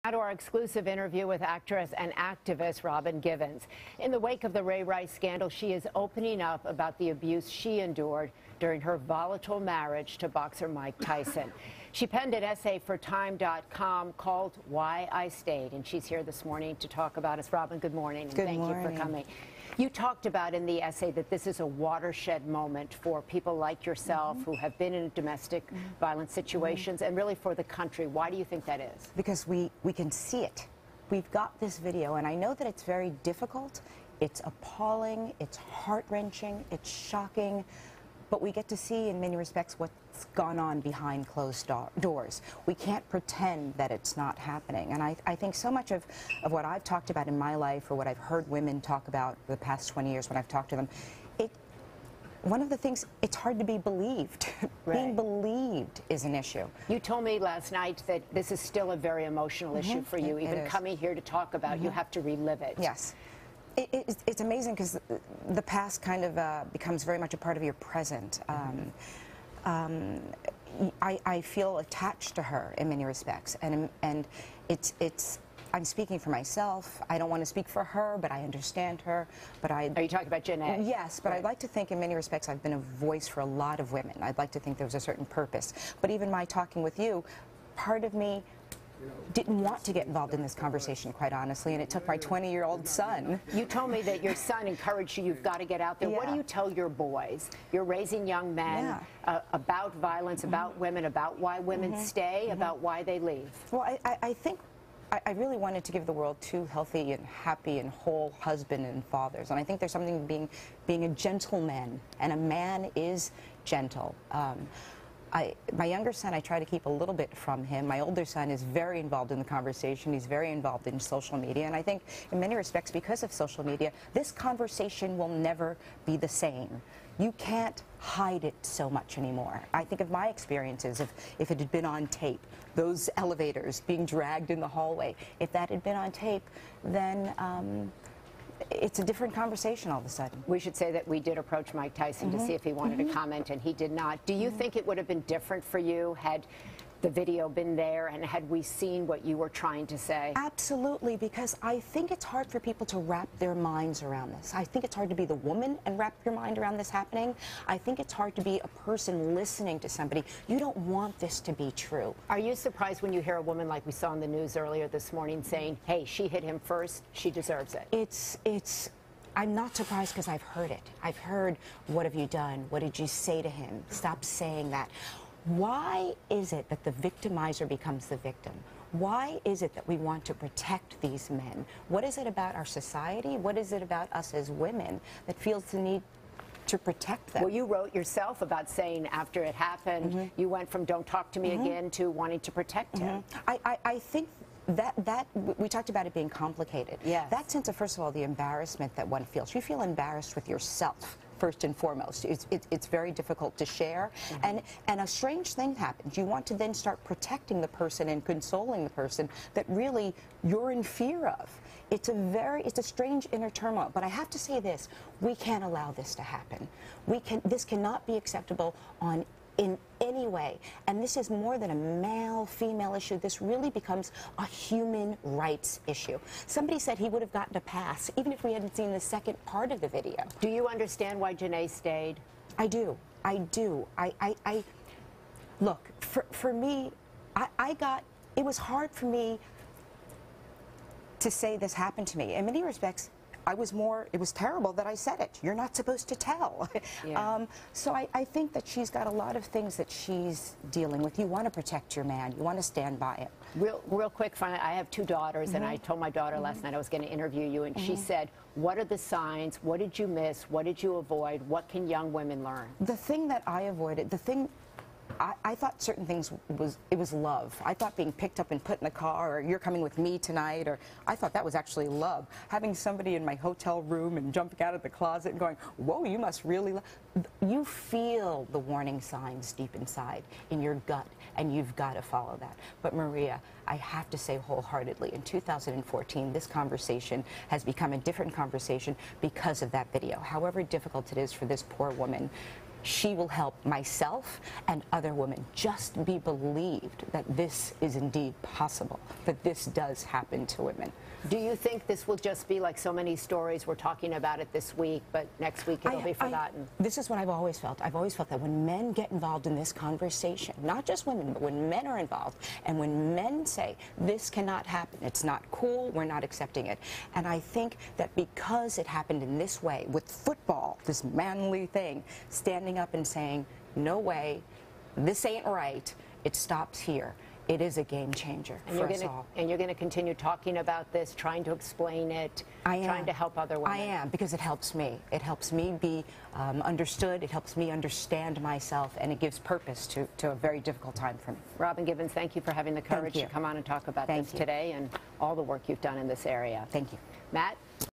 Now to our exclusive interview with actress and activist Robin Givens. In the wake of the Ray Rice scandal, she is opening up about the abuse she endured during her volatile marriage to boxer Mike Tyson. She penned an essay for Time.com called Why I Stayed, and she's here this morning to talk about us. Robin, good morning, and thank you for coming. You talked about in the essay that this is a watershed moment for people like yourself who have been in domestic violence situations and really for the country. Why do you think that is? Because we can see it. We've got this video, and I know that it's very difficult. It's appalling, it's heart-wrenching, it's shocking, but we get to see in many respects what's gone on behind closed doors. We can't pretend that it's not happening. And I think so much of what I've talked about in my life, or what I've heard women talk about the past 20 years when I've talked to them, one of the things, it's hard to be believed. Right. Being believed is an issue. You told me last night that this is still a very emotional issue for you. Even coming here to talk about, you have to relive it. Yes. It's amazing because the past kind of becomes very much a part of your present. I feel attached to her in many respects, and I'm speaking for myself. I don't want to speak for her, but I understand her. But are you talking about Janae? Yes, but I'd like to think in many respects I've been a voice for a lot of women. I'd like to think there was a certain purpose. But even my talking with you, part of me didn't want to get involved in this conversation, quite honestly, and it took my 20-year-old son. You told me that your son encouraged you, you've got to get out there. Yeah. What do you tell your boys? You're raising young men about violence, about women, about why women stay, about why they leave. Well, I think I really wanted to give the world two healthy and happy and whole husbands and fathers, and I think there's something being a gentleman, and a man is gentle. My younger son, I try to keep a little bit from him. My older son is very involved in the conversation. He's very involved in social media. And I think in many respects, because of social media, this conversation will never be the same. You can't hide it so much anymore. I think of my experiences, if it had been on tape, those elevators being dragged in the hallway, if that had been on tape, then it's a different conversation all of a sudden. We should say that we did approach Mike Tyson to see if he wanted to comment, and he did not. Do you think it would have been different for you had the video been there and had we seen what you were trying to say? Absolutely, because I think it's hard for people to wrap their minds around this. I think it's hard to be the woman and wrap your mind around this happening. I think it's hard to be a person listening to somebody. You don't want this to be true. Are you surprised when you hear a woman like we saw in the news earlier this morning saying, hey, she hit him first, she deserves it? I'm not surprised because I've heard it. I've heard, what have you done? What did you say to him? Stop saying that. Why is it that the victimizer becomes the victim? Why is it that we want to protect these men? What is it about our society? What is it about us as women that feels the need to protect them? Well, you wrote yourself about saying after it happened, you went from don't talk to me again to wanting to protect him. I think that we talked about it being complicated. Yes. That sense of, first of all, the embarrassment that one feels. You feel embarrassed with yourself. First and foremost, it's very difficult to share, and a strange thing happens. You want to then start protecting the person and consoling the person that really you're in fear of. It's a strange inner turmoil. But I have to say this: we can't allow this to happen. This cannot be acceptable in any way. And this is more than a male-female issue. This really becomes a human rights issue. Somebody said he would have gotten a pass, even if we hadn't seen the second part of the video. Do you understand why Janae stayed? I do. I do. Look, for me, it was hard for me to say this happened to me. In many respects, it was terrible that I said it. You're not supposed to tell. Yeah. So I think that she's got a lot of things that she's dealing with. You want to protect your man. You want to stand by him. Real quick, I have two daughters, and I told my daughter last night I was going to interview you, and she said, what are the signs? What did you miss? What did you avoid? What can young women learn? The thing that I avoided, I thought certain things was love. I thought being picked up and put in the car, or you're coming with me tonight, or I thought that was actually love. Having somebody in my hotel room and jumping out of the closet and going, whoa, you must really love. You feel the warning signs deep inside in your gut, and you've got to follow that. But Maria, I have to say wholeheartedly, in 2014, this conversation has become a different conversation because of that video. However difficult it is for this poor woman, she will help myself and other women just be believed that this is indeed possible, that this does happen to women. Do you think this will just be like so many stories, we're talking about it this week, but next week it'll be forgotten? This is what I've always felt. I've always felt that when men get involved in this conversation, not just women, but when men are involved, and when men say, this cannot happen, it's not cool, we're not accepting it. And I think that because it happened in this way, with football, this manly thing, standing up and saying, no way, this ain't right, it stops here. It is a game changer for us all. And you're going to continue talking about this, trying to explain it, trying to help other women. I am, because it helps me. It helps me be understood. It helps me understand myself, and it gives purpose to a very difficult time for me. Robin Givens, thank you for having the courage to come on and talk about this today and all the work you've done in this area. Thank you. Matt?